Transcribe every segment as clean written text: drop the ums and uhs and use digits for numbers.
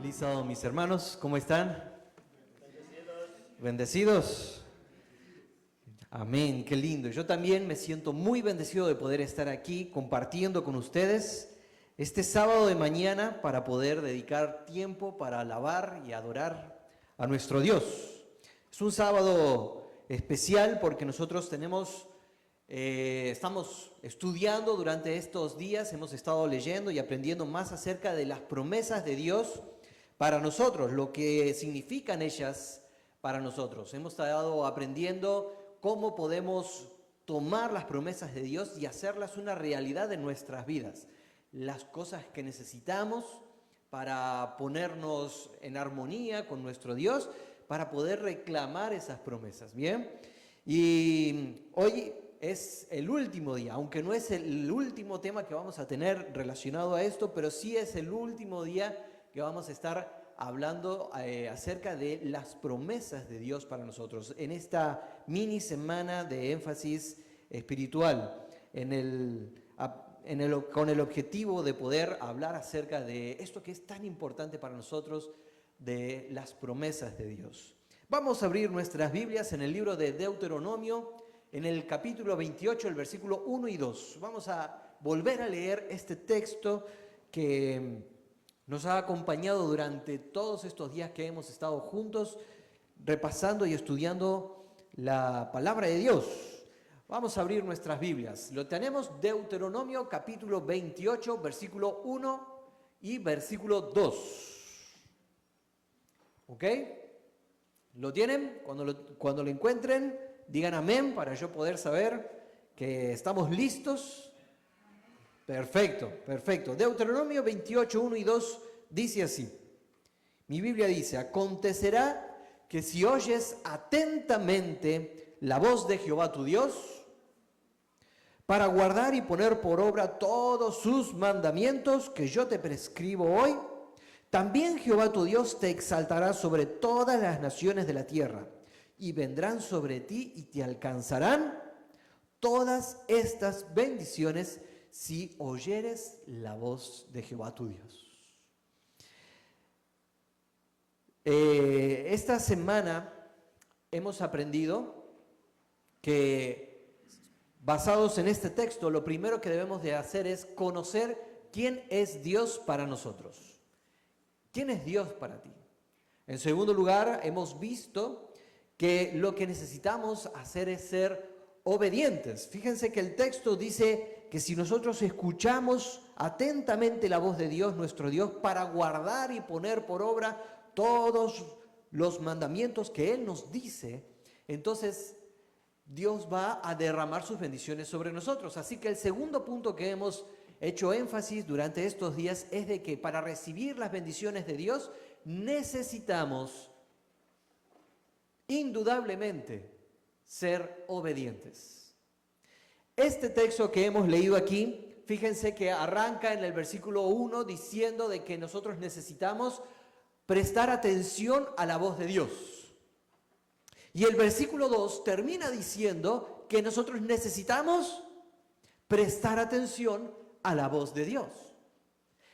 Feliz sábado, mis hermanos, ¿cómo están? Bendecidos. Amén, qué lindo. Yo también me siento muy bendecido de poder estar aquí compartiendo con ustedes este sábado de mañana para poder dedicar tiempo para alabar y adorar a nuestro Dios. Es un sábado especial porque nosotros estamos estudiando durante estos días, hemos estado leyendo y aprendiendo más acerca de las promesas de Dios para nosotros, lo que significan ellas para nosotros. Hemos estado aprendiendo cómo podemos tomar las promesas de Dios y hacerlas una realidad en nuestras vidas. Las cosas que necesitamos para ponernos en armonía con nuestro Dios, para poder reclamar esas promesas, ¿bien? Y hoy es el último día, aunque no es el último tema que vamos a tener relacionado a esto, pero sí es el último día que vamos a estar hablando acerca de las promesas de Dios para nosotros, en esta mini semana de énfasis espiritual, con el objetivo de poder hablar acerca de esto que es tan importante para nosotros, de las promesas de Dios. Vamos a abrir nuestras Biblias en el libro de Deuteronomio, en el capítulo 28, el versículo 1 y 2. Vamos a volver a leer este texto que nos ha acompañado durante todos estos días que hemos estado juntos, repasando y estudiando la palabra de Dios. Vamos a abrir nuestras Biblias. Lo tenemos, Deuteronomio capítulo 28, versículo 1 y versículo 2. ¿Ok? ¿Lo tienen? Cuando lo encuentren, digan amén para yo poder saber que estamos listos. Perfecto, perfecto. Deuteronomio 28, 1 y 2 dice así. Mi Biblia dice: acontecerá que si oyes atentamente la voz de Jehová tu Dios, para guardar y poner por obra todos sus mandamientos que yo te prescribo hoy, también Jehová tu Dios te exaltará sobre todas las naciones de la tierra, y vendrán sobre ti y te alcanzarán todas estas bendiciones si oyeres la voz de Jehová tu Dios. Esta semana hemos aprendido que, basados en este texto, lo primero que debemos de hacer es conocer quién es Dios para nosotros. ¿Quién es Dios para ti? En segundo lugar, hemos visto que lo que necesitamos hacer es ser obedientes. Fíjense que el texto dice que si nosotros escuchamos atentamente la voz de Dios, nuestro Dios, para guardar y poner por obra todos los mandamientos que Él nos dice, entonces Dios va a derramar sus bendiciones sobre nosotros. Así que el segundo punto que hemos hecho énfasis durante estos días es de que para recibir las bendiciones de Dios necesitamos indudablemente ser obedientes. Este texto que hemos leído aquí, fíjense que arranca en el versículo 1 diciendo de que nosotros necesitamos prestar atención a la voz de Dios. Y el versículo 2 termina diciendo que nosotros necesitamos prestar atención a la voz de Dios.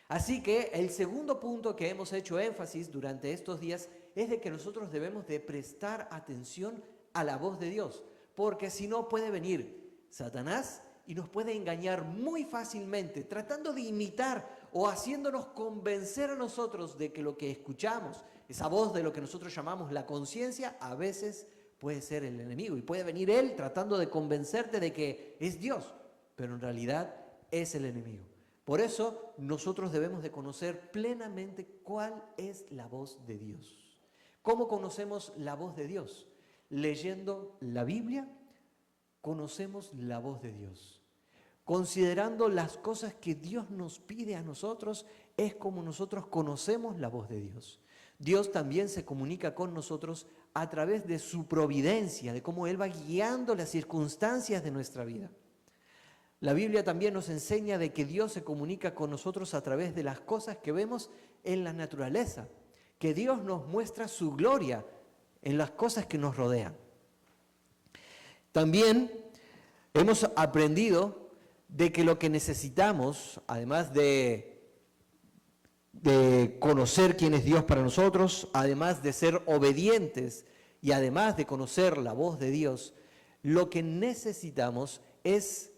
Así que el segundo punto que hemos hecho énfasis durante estos días es de que nosotros debemos de prestar atención a la voz de Dios, porque si no puede venir Satanás y nos puede engañar muy fácilmente, tratando de imitar o haciéndonos convencer a nosotros de que lo que escuchamos, esa voz de lo que nosotros llamamos la conciencia, a veces puede ser el enemigo y puede venir él tratando de convencerte de que es Dios, pero en realidad es el enemigo. Por eso nosotros debemos de conocer plenamente cuál es la voz de Dios. ¿Cómo conocemos la voz de Dios? Leyendo la Biblia, conocemos la voz de Dios. Considerando las cosas que Dios nos pide a nosotros, es como nosotros conocemos la voz de Dios. Dios también se comunica con nosotros a través de su providencia, de cómo Él va guiando las circunstancias de nuestra vida. La Biblia también nos enseña de que Dios se comunica con nosotros a través de las cosas que vemos en la naturaleza, que Dios nos muestra su gloria en las cosas que nos rodean. También hemos aprendido de que lo que necesitamos, además de de conocer quién es Dios para nosotros, además de ser obedientes y además de conocer la voz de Dios, lo que necesitamos es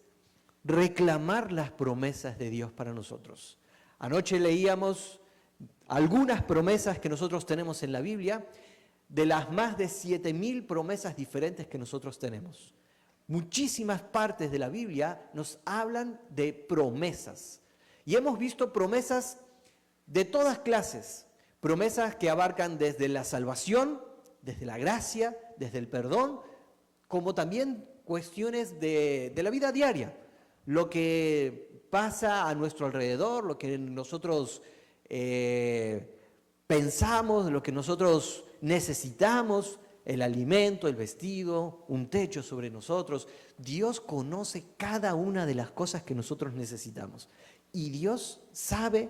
reclamar las promesas de Dios para nosotros. Anoche leíamos algunas promesas que nosotros tenemos en la Biblia, de las más de 7.000 promesas diferentes que nosotros tenemos. Muchísimas partes de la Biblia nos hablan de promesas. Y hemos visto promesas de todas clases, promesas que abarcan desde la salvación, desde la gracia, desde el perdón, como también cuestiones de la vida diaria, lo que pasa a nuestro alrededor, lo que nosotros pensamos, lo que nosotros necesitamos, el alimento, el vestido, un techo sobre nosotros. Dios conoce cada una de las cosas que nosotros necesitamos. Y Dios sabe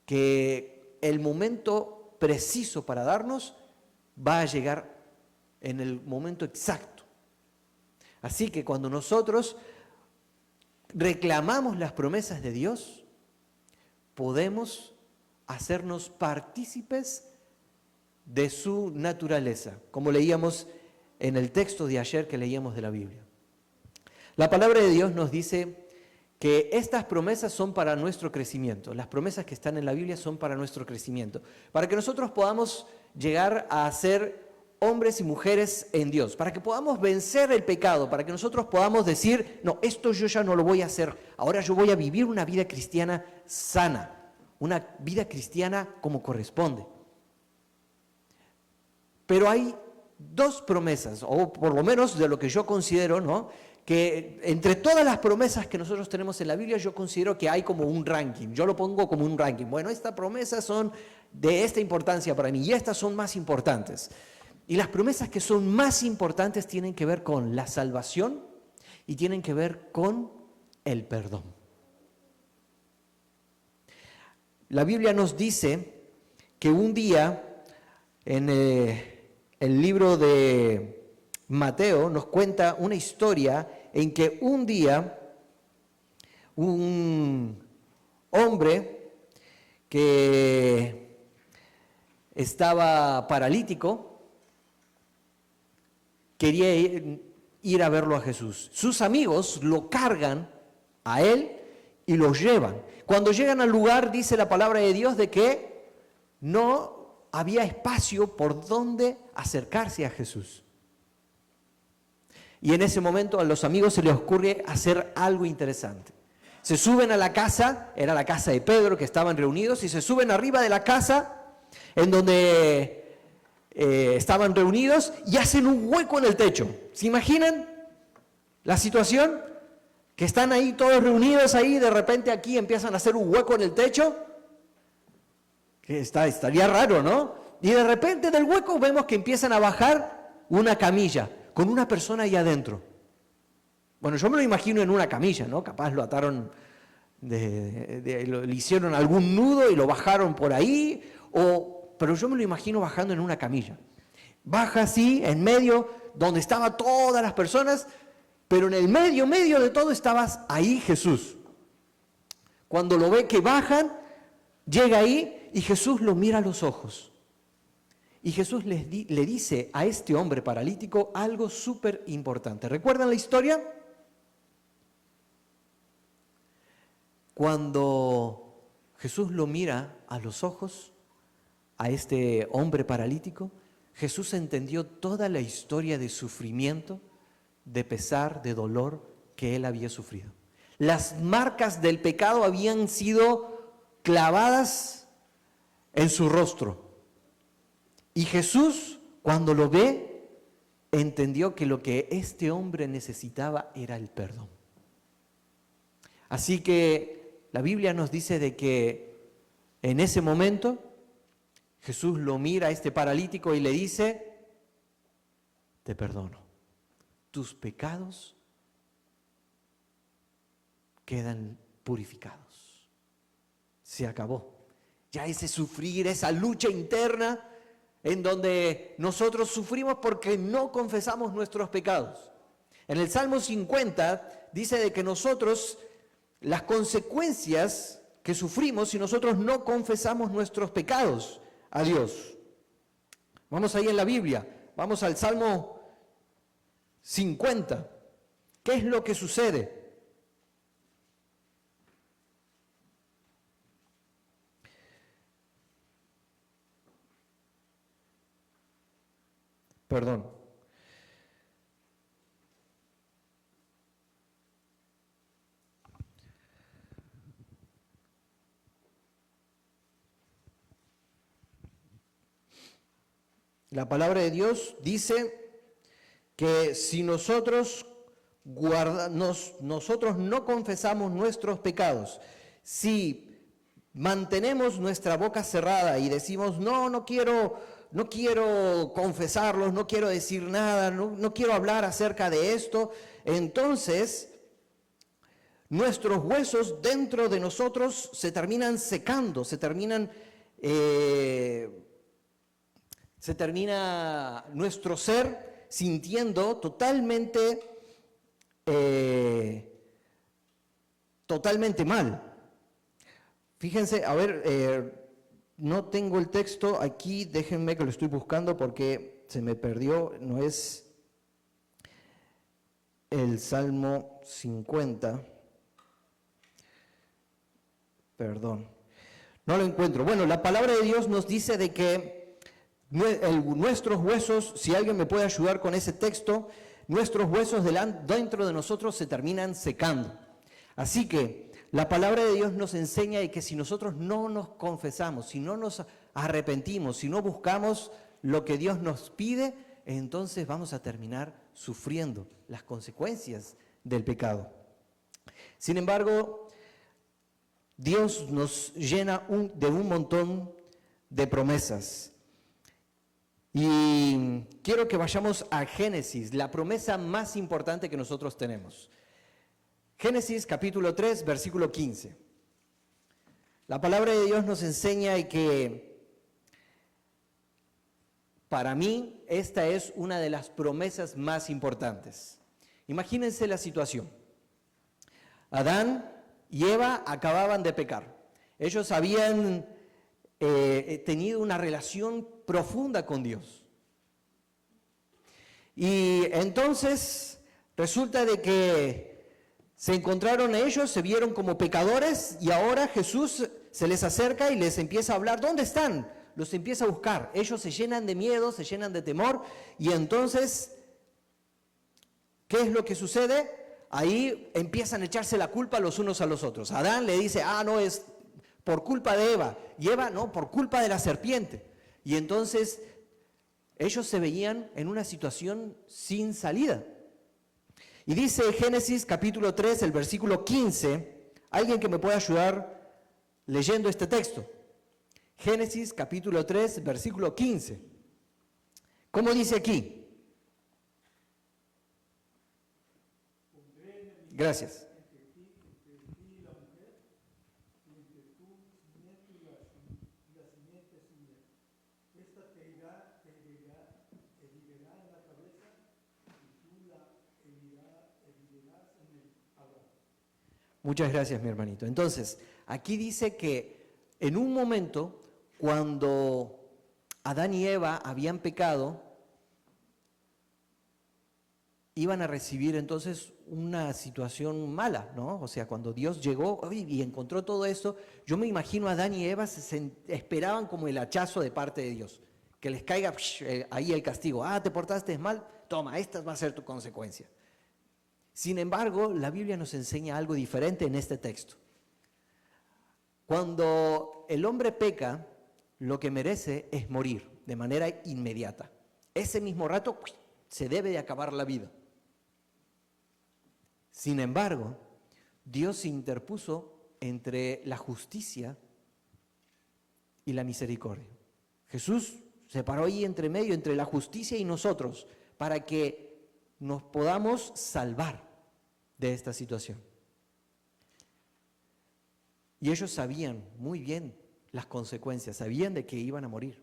que el momento preciso para darnos va a llegar en el momento exacto. Así que cuando nosotros reclamamos las promesas de Dios, podemos hacernos partícipes de su naturaleza, como leíamos en el texto de ayer que leíamos de la Biblia. La palabra de Dios nos dice que estas promesas son para nuestro crecimiento. Las promesas que están en la Biblia son para nuestro crecimiento, para que nosotros podamos llegar a ser hombres y mujeres en Dios, para que podamos vencer el pecado, para que nosotros podamos decir, no, esto yo ya no lo voy a hacer, ahora yo voy a vivir una vida cristiana sana, una vida cristiana como corresponde. Pero hay dos promesas, o por lo menos de lo que yo considero, ¿no?, que entre todas las promesas que nosotros tenemos en la Biblia, yo considero que hay como un ranking, yo lo pongo como un ranking. Bueno, estas promesas son de esta importancia para mí y estas son más importantes. Y las promesas que son más importantes tienen que ver con la salvación y tienen que ver con el perdón. La Biblia nos dice que un día en el libro de Mateo nos cuenta una historia en que un día un hombre que estaba paralítico quería ir a verlo a Jesús. Sus amigos lo cargan a él y lo llevan. Cuando llegan al lugar, dice la palabra de Dios de que no había espacio por donde acercarse a Jesús. Y en ese momento a los amigos se les ocurre hacer algo interesante. Se suben a la casa, era la casa de Pedro que estaban reunidos, y se suben arriba de la casa en donde estaban reunidos y hacen un hueco en el techo. ¿Se imaginan la situación? Que están ahí todos reunidos ahí, de repente aquí empiezan a hacer un hueco en el techo. Que estaría raro, ¿no? Y de repente del hueco vemos que empiezan a bajar una camilla con una persona ahí adentro. Bueno, yo me lo imagino en una camilla, ¿no? Capaz lo ataron, le hicieron algún nudo y lo bajaron por ahí, pero yo me lo imagino bajando en una camilla. Baja así, en medio, donde estaban todas las personas, pero en el medio de todo estaba ahí Jesús. Cuando lo ve que bajan, llega ahí y Jesús lo mira a los ojos. Y Jesús le dice a este hombre paralítico algo súper importante. ¿Recuerdan la historia? Cuando Jesús lo mira a los ojos, a este hombre paralítico, Jesús entendió toda la historia de sufrimiento, de pesar, de dolor que él había sufrido. Las marcas del pecado habían sido clavadas en su rostro. Y Jesús, cuando lo ve, entendió que lo que este hombre necesitaba era el perdón. Así que la Biblia nos dice de que en ese momento Jesús lo mira a este paralítico y le dice, te perdono, tus pecados quedan purificados. Se acabó. Ya ese sufrir, esa lucha interna en donde nosotros sufrimos porque no confesamos nuestros pecados. En el Salmo 50 dice de que nosotros, las consecuencias que sufrimos si nosotros no confesamos nuestros pecados a Dios. Vamos ahí en la Biblia, vamos al Salmo 50. ¿Qué es lo que sucede? Perdón. La palabra de Dios dice que si nosotros no confesamos nuestros pecados, si mantenemos nuestra boca cerrada y decimos, no quiero confesarlos, no quiero decir nada, no quiero hablar acerca de esto, entonces nuestros huesos dentro de nosotros se terminan secando, se termina nuestro ser sintiendo totalmente mal. Fíjense, a ver, no tengo el texto aquí, déjenme que lo estoy buscando porque se me perdió, no es el Salmo 50, perdón, no lo encuentro. Bueno, la palabra de Dios nos dice de que nuestros huesos, si alguien me puede ayudar con ese texto, nuestros huesos dentro de nosotros se terminan secando. Así que la palabra de Dios nos enseña de que si nosotros no nos confesamos, si no nos arrepentimos, si no buscamos lo que Dios nos pide, entonces vamos a terminar sufriendo las consecuencias del pecado. Sin embargo, Dios nos llena de un montón de promesas. Y quiero que vayamos a Génesis, la promesa más importante que nosotros tenemos. Génesis capítulo 3, versículo 15. La palabra de Dios nos enseña que para mí esta es una de las promesas más importantes. Imagínense la situación. Adán y Eva acababan de pecar. Ellos habían tenido una relación profunda con Dios. Y entonces resulta de que se encontraron ellos, se vieron como pecadores y ahora Jesús se les acerca y les empieza a hablar. ¿Dónde están? Los empieza a buscar. Ellos se llenan de miedo, se llenan de temor y entonces, ¿qué es lo que sucede? Ahí empiezan a echarse la culpa los unos a los otros. Adán le dice, no es por culpa de Eva, y Eva no, por culpa de la serpiente. Y entonces ellos se veían en una situación sin salida. Y dice Génesis capítulo 3, el versículo 15, alguien que me pueda ayudar leyendo este texto. Génesis capítulo 3, versículo 15. ¿Cómo dice aquí? Gracias. Muchas gracias, mi hermanito. Entonces, aquí dice que en un momento, cuando Adán y Eva habían pecado, iban a recibir entonces una situación mala, ¿no? O sea, cuando Dios llegó y encontró todo esto, yo me imagino a Adán y Eva esperaban como el hachazo de parte de Dios, que les caiga ahí el castigo. Te portaste mal, toma, esta va a ser tu consecuencia. Sin embargo, la Biblia nos enseña algo diferente en este texto. Cuando el hombre peca, lo que merece es morir de manera inmediata. Ese mismo rato se debe de acabar la vida. Sin embargo, Dios se interpuso entre la justicia y la misericordia. Jesús se paró ahí entre medio, entre la justicia y nosotros, para que nos podamos salvar de esta situación. Y ellos sabían muy bien las consecuencias, sabían de que iban a morir.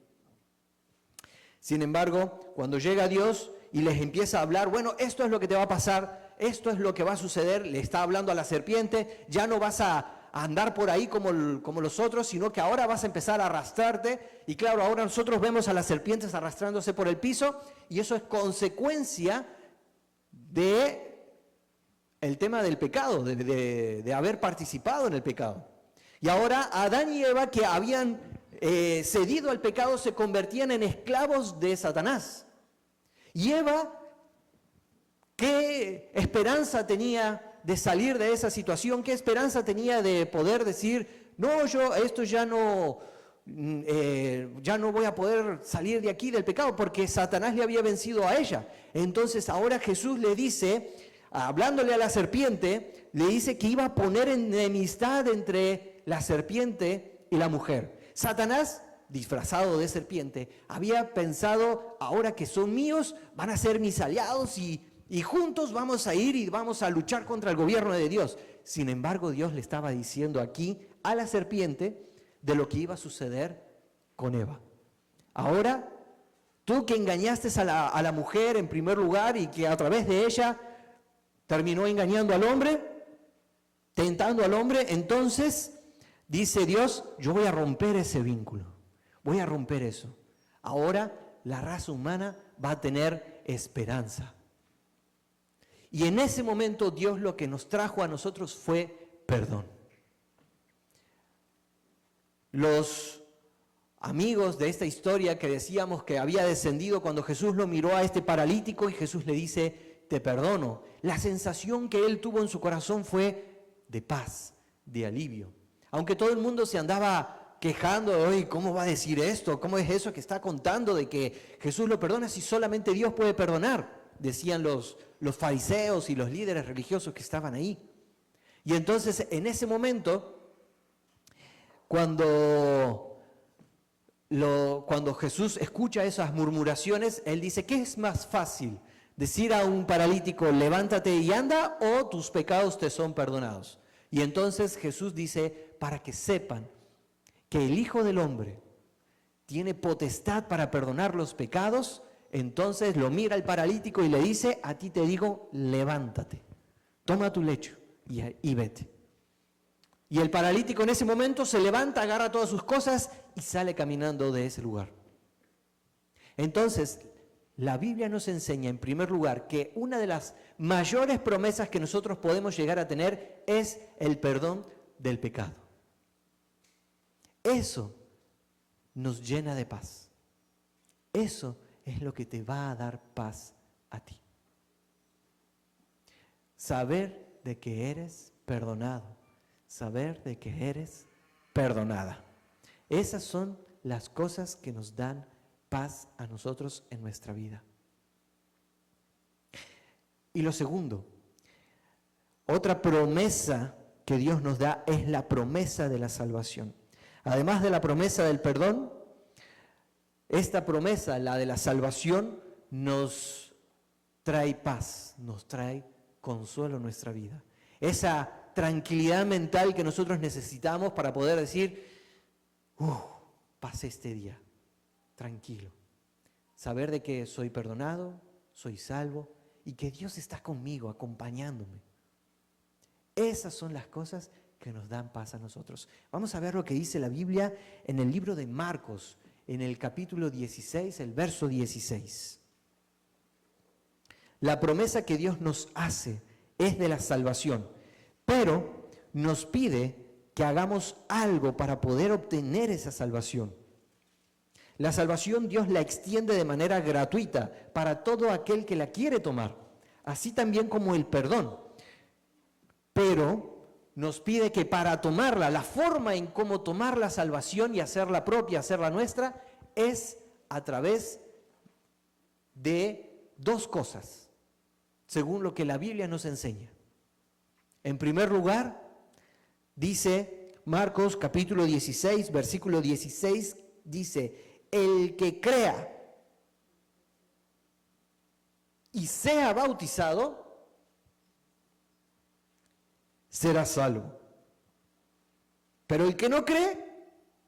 Sin embargo, cuando llega Dios y les empieza a hablar, bueno, esto es lo que te va a pasar, esto es lo que va a suceder, le está hablando a la serpiente, ya no vas a a andar por ahí como los otros, sino que ahora vas a empezar a arrastrarte. Y claro, ahora nosotros vemos a las serpientes arrastrándose por el piso y eso es consecuencia de el tema del pecado, de haber participado en el pecado. Y ahora Adán y Eva, que habían cedido al pecado, se convertían en esclavos de Satanás. Y Eva, ¿qué esperanza tenía de salir de esa situación? ¿Qué esperanza tenía de poder decir, no, yo esto ya no voy a poder salir de aquí del pecado porque Satanás le había vencido a ella? Entonces ahora Jesús le dice, hablándole a la serpiente, le dice que iba a poner enemistad entre la serpiente y la mujer. Satanás, disfrazado de serpiente, había pensado, ahora que son míos, van a ser mis aliados y juntos vamos a ir y vamos a luchar contra el gobierno de Dios. Sin embargo, Dios le estaba diciendo aquí a la serpiente de lo que iba a suceder con Eva. Ahora, tú que engañaste a la mujer en primer lugar y que a través de ella terminó engañando al hombre, tentando al hombre, entonces, dice Dios, yo voy a romper ese vínculo, voy a romper eso. Ahora la raza humana va a tener esperanza. Y en ese momento Dios lo que nos trajo a nosotros fue perdón. Los amigos de esta historia que decíamos que había descendido cuando Jesús lo miró a este paralítico y Jesús le dice, te perdono. La sensación que él tuvo en su corazón fue de paz, de alivio. Aunque todo el mundo se andaba quejando de hoy, ¿cómo va a decir esto? ¿Cómo es eso que está contando de que Jesús lo perdona si solamente Dios puede perdonar? Decían los fariseos y los líderes religiosos que estaban ahí. Y entonces en ese momento, cuando Jesús escucha esas murmuraciones, Él dice, ¿qué es más fácil? ¿Decir a un paralítico, levántate y anda, o tus pecados te son perdonados? Y entonces Jesús dice, para que sepan que el Hijo del Hombre tiene potestad para perdonar los pecados, entonces lo mira el paralítico y le dice, a ti te digo, levántate, toma tu lecho y vete. Y el paralítico en ese momento se levanta, agarra todas sus cosas y sale caminando de ese lugar. Entonces, la Biblia nos enseña en primer lugar que una de las mayores promesas que nosotros podemos llegar a tener es el perdón del pecado. Eso nos llena de paz. Eso es lo que te va a dar paz a ti. Saber de que eres perdonado, saber de que eres perdonada. Esas son las cosas que nos dan paz a nosotros en nuestra vida. Y lo segundo, otra promesa que Dios nos da es la promesa de la salvación. Además de la promesa del perdón, esta promesa, la de la salvación, nos trae paz, nos trae consuelo en nuestra vida. Esa tranquilidad mental que nosotros necesitamos para poder decir, pasé este día, tranquilo. Saber de que soy perdonado, soy salvo y que Dios está conmigo, acompañándome. Esas son las cosas que nos dan paz a nosotros. Vamos a ver lo que dice la Biblia en el libro de Marcos, en el capítulo 16, el verso 16. La promesa que Dios nos hace es de la salvación, pero nos pide que hagamos algo para poder obtener esa salvación. La salvación Dios la extiende de manera gratuita para todo aquel que la quiere tomar, así también como el perdón. Pero nos pide que para tomarla, la forma en cómo tomar la salvación y hacerla propia, hacerla nuestra, es a través de dos cosas, según lo que la Biblia nos enseña. En primer lugar, dice Marcos capítulo 16, versículo 16, dice, el que crea y sea bautizado, será salvo. Pero el que no cree,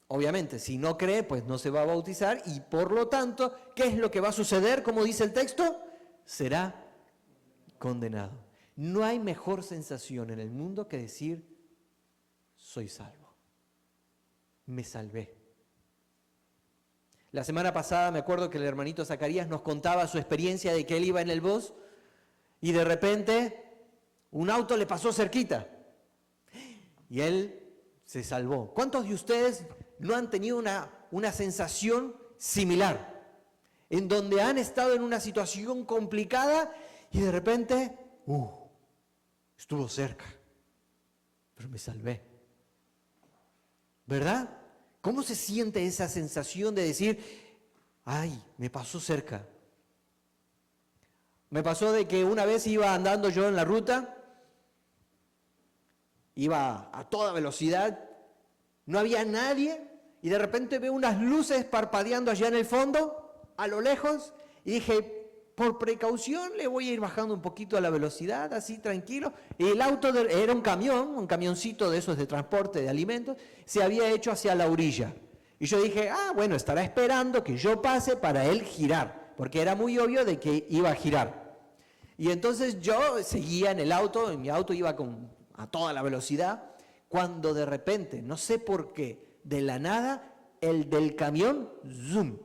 obviamente, si no cree, pues no se va a bautizar y por lo tanto, ¿qué es lo que va a suceder? Como dice el texto, será condenado. No hay mejor sensación en el mundo que decir, soy salvo. Me salvé. La semana pasada me acuerdo que el hermanito Zacarías nos contaba su experiencia de que él iba en el bus y de repente un auto le pasó cerquita y él se salvó. ¿Cuántos de ustedes no han tenido una sensación similar? En donde han estado en una situación complicada y de repente, estuvo cerca, pero me salvé. ¿Verdad? ¿Cómo se siente esa sensación de decir, ay, me pasó cerca? Me pasó de que una vez iba andando yo en la ruta, iba a toda velocidad, no había nadie y de repente veo unas luces parpadeando allá en el fondo, a lo lejos, y dije, por precaución le voy a ir bajando un poquito a la velocidad, así tranquilo. Y el auto era un camioncito de esos de transporte de alimentos, se había hecho hacia la orilla. Y yo dije, bueno, estará esperando que yo pase para él girar, porque era muy obvio de que iba a girar. Y entonces yo seguía en el auto, mi auto iba a toda la velocidad, cuando de repente, no sé por qué, de la nada, el del camión, zoom,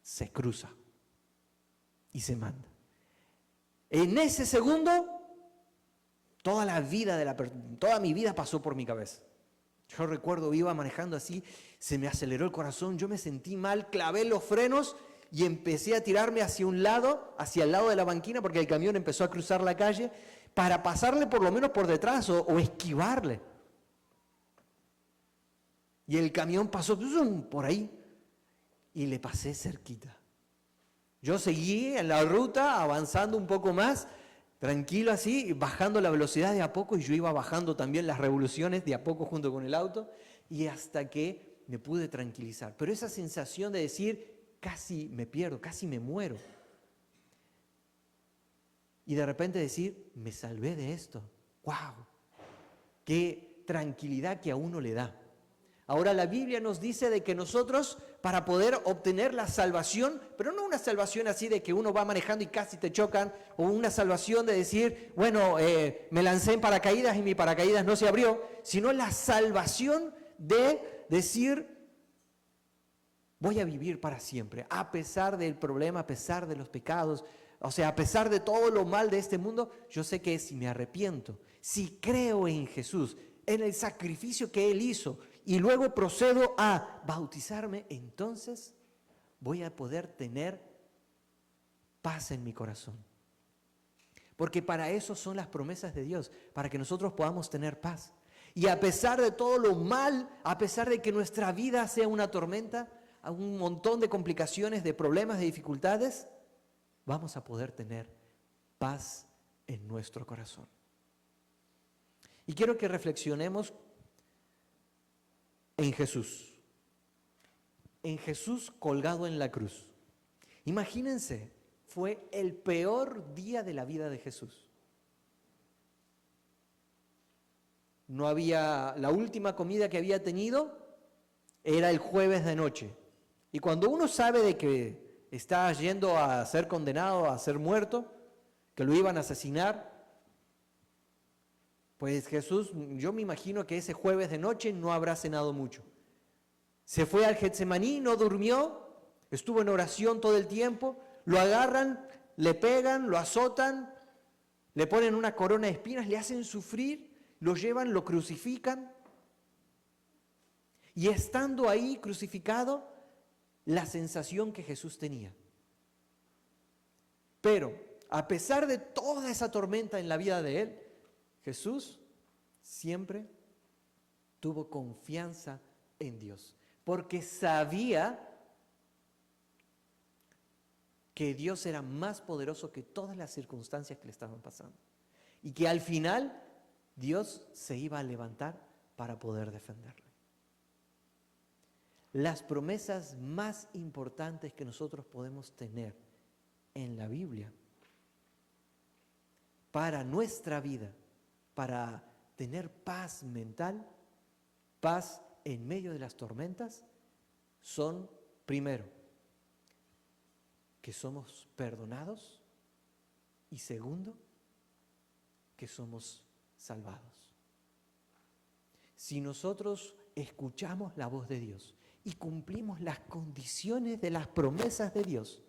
se cruza y se manda. En ese segundo, toda mi vida pasó por mi cabeza. Yo recuerdo, iba manejando así, se me aceleró el corazón, yo me sentí mal, clavé los frenos y empecé a tirarme hacia un lado, hacia el lado de la banquina, porque el camión empezó a cruzar la calle, para pasarle por lo menos por detrás o esquivarle. Y el camión pasó por ahí y le pasé cerquita. Yo seguí en la ruta, avanzando un poco más, tranquilo así, bajando la velocidad de a poco, y yo iba bajando también las revoluciones de a poco junto con el auto, y hasta que me pude tranquilizar. Pero esa sensación de decir, casi me pierdo, casi me muero. Y de repente decir, me salvé de esto. ¡Wow! ¡Qué tranquilidad que a uno le da! Ahora la Biblia nos dice de que nosotros, para poder obtener la salvación, pero no una salvación así de que uno va manejando y casi te chocan, o una salvación de decir, bueno, me lancé en paracaídas y mi paracaídas no se abrió, sino la salvación de decir, voy a vivir para siempre, a pesar del problema, a pesar de los pecados, o sea, a pesar de todo lo mal de este mundo, yo sé que si me arrepiento, si creo en Jesús, en el sacrificio que Él hizo, y luego procedo a bautizarme, entonces voy a poder tener paz en mi corazón. Porque para eso son las promesas de Dios, para que nosotros podamos tener paz. Y a pesar de todo lo mal, a pesar de que nuestra vida sea una tormenta, un montón de complicaciones, de problemas, de dificultades, vamos a poder tener paz en nuestro corazón. Y quiero que reflexionemos en Jesús colgado en la cruz. Imagínense, fue el peor día de la vida de Jesús. No había, la última comida que había tenido era el jueves de noche. Y cuando uno sabe de que está yendo a ser condenado, a ser muerto, que lo iban a asesinar, pues Jesús, yo me imagino que ese jueves de noche no habrá cenado mucho. Se fue al Getsemaní, no durmió, estuvo en oración todo el tiempo, lo agarran, le pegan, lo azotan, le ponen una corona de espinas, le hacen sufrir, lo llevan, lo crucifican. Y estando ahí crucificado, la sensación que Jesús tenía. Pero, a pesar de toda esa tormenta en la vida de él, Jesús siempre tuvo confianza en Dios, porque sabía que Dios era más poderoso que todas las circunstancias que le estaban pasando y que al final Dios se iba a levantar para poder defenderle. Las promesas más importantes que nosotros podemos tener en la Biblia para nuestra vida, para tener paz mental, paz en medio de las tormentas, son, primero, que somos perdonados y segundo, que somos salvados. si nosotros escuchamos la voz de Dios y cumplimos las condiciones de las promesas de Dios,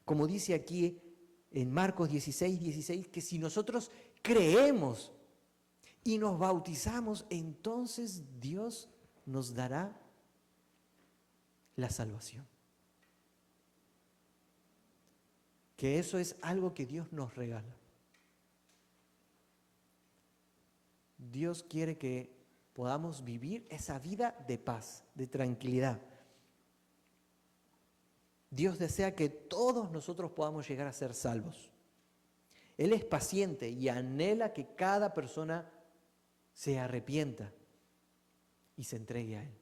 como dice aquí en Marcos 16, que si nosotros creemos y nos bautizamos, entonces Dios nos dará la salvación. Que eso es algo que Dios nos regala. Dios quiere que podamos vivir esa vida de paz, de tranquilidad. Dios desea que todos nosotros podamos llegar a ser salvos. Él es paciente y anhela que cada persona se arrepienta y se entregue a Él.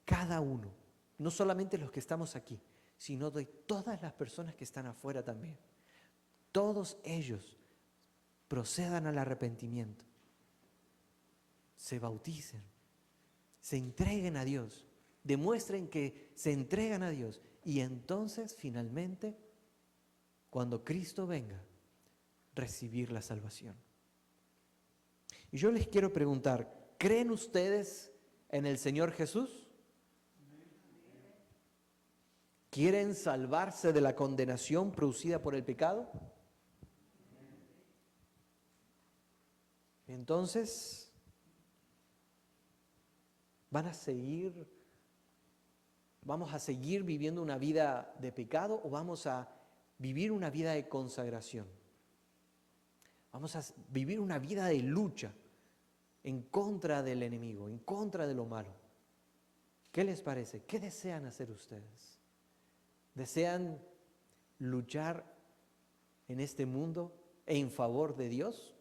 Cada uno, no solamente los que estamos aquí, sino de todas las personas que están afuera también. Todos ellos procedan al arrepentimiento, se bauticen, se entreguen a Dios, demuestren que se entregan a Dios y entonces finalmente, cuando Cristo venga, recibir la salvación. Y yo les quiero preguntar, ¿creen ustedes en el Señor Jesús? ¿Quieren salvarse de la condenación producida por el pecado? Entonces, ¿vamos a seguir viviendo una vida de pecado o vamos a vivir una vida de consagración? Vamos a vivir una vida de lucha en contra del enemigo, en contra de lo malo. ¿Qué les parece? ¿Qué desean hacer ustedes? ¿Desean luchar en este mundo en favor de Dios?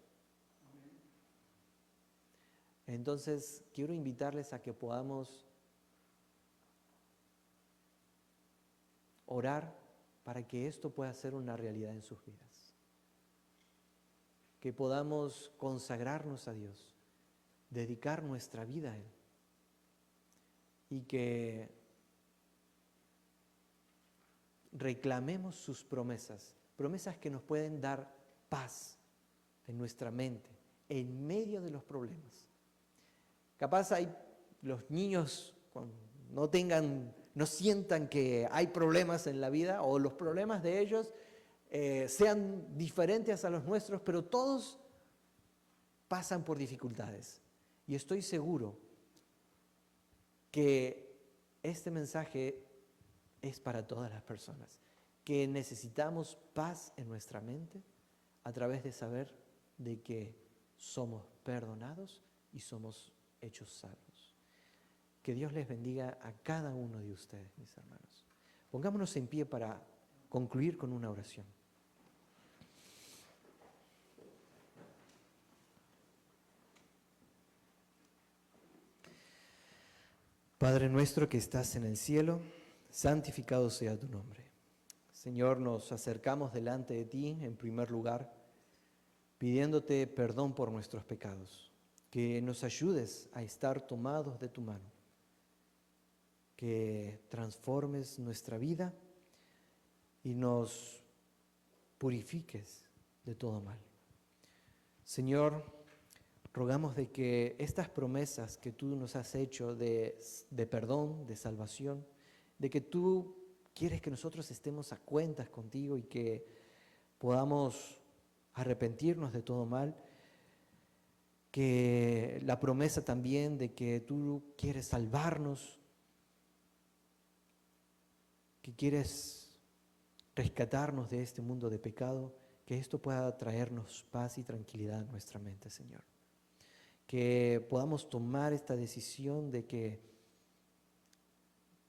Entonces, quiero invitarles a que podamos orar para que esto pueda ser una realidad en sus vidas. Que podamos consagrarnos a Dios, dedicar nuestra vida a Él y que reclamemos sus promesas, promesas que nos pueden dar paz en nuestra mente, en medio de los problemas. Capaz hay los niños no sientan que hay problemas en la vida o los problemas de ellos sean diferentes a los nuestros, pero todos pasan por dificultades. Y estoy seguro que este mensaje es para todas las personas, que necesitamos paz en nuestra mente a través de saber de que somos perdonados y somos hechos salvos. Que Dios les bendiga a cada uno de ustedes, mis hermanos. Pongámonos en pie para concluir con una oración. Padre nuestro que estás en el cielo, santificado sea tu nombre. Señor, nos acercamos delante de ti en primer lugar, pidiéndote perdón por nuestros pecados, que nos ayudes a estar tomados de tu mano, que transformes nuestra vida y nos purifiques de todo mal. Señor, rogamos de que estas promesas que tú nos has hecho de perdón, de salvación, de que tú quieres que nosotros estemos a cuentas contigo y que podamos arrepentirnos de todo mal, que la promesa también de que tú quieres salvarnos, que quieres rescatarnos de este mundo de pecado, que esto pueda traernos paz y tranquilidad en nuestra mente, Señor. Que podamos tomar esta decisión de que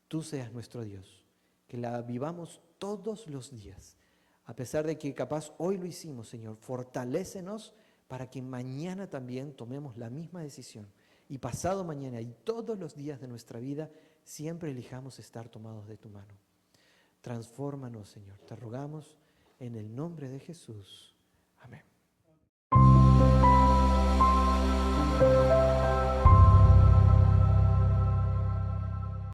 tú seas nuestro Dios, que la vivamos todos los días, a pesar de que capaz hoy lo hicimos, Señor, fortalécenos para que mañana también tomemos la misma decisión y pasado mañana y todos los días de nuestra vida siempre elijamos estar tomados de tu mano. Transfórmanos, Señor, te rogamos en el nombre de Jesús. Amén.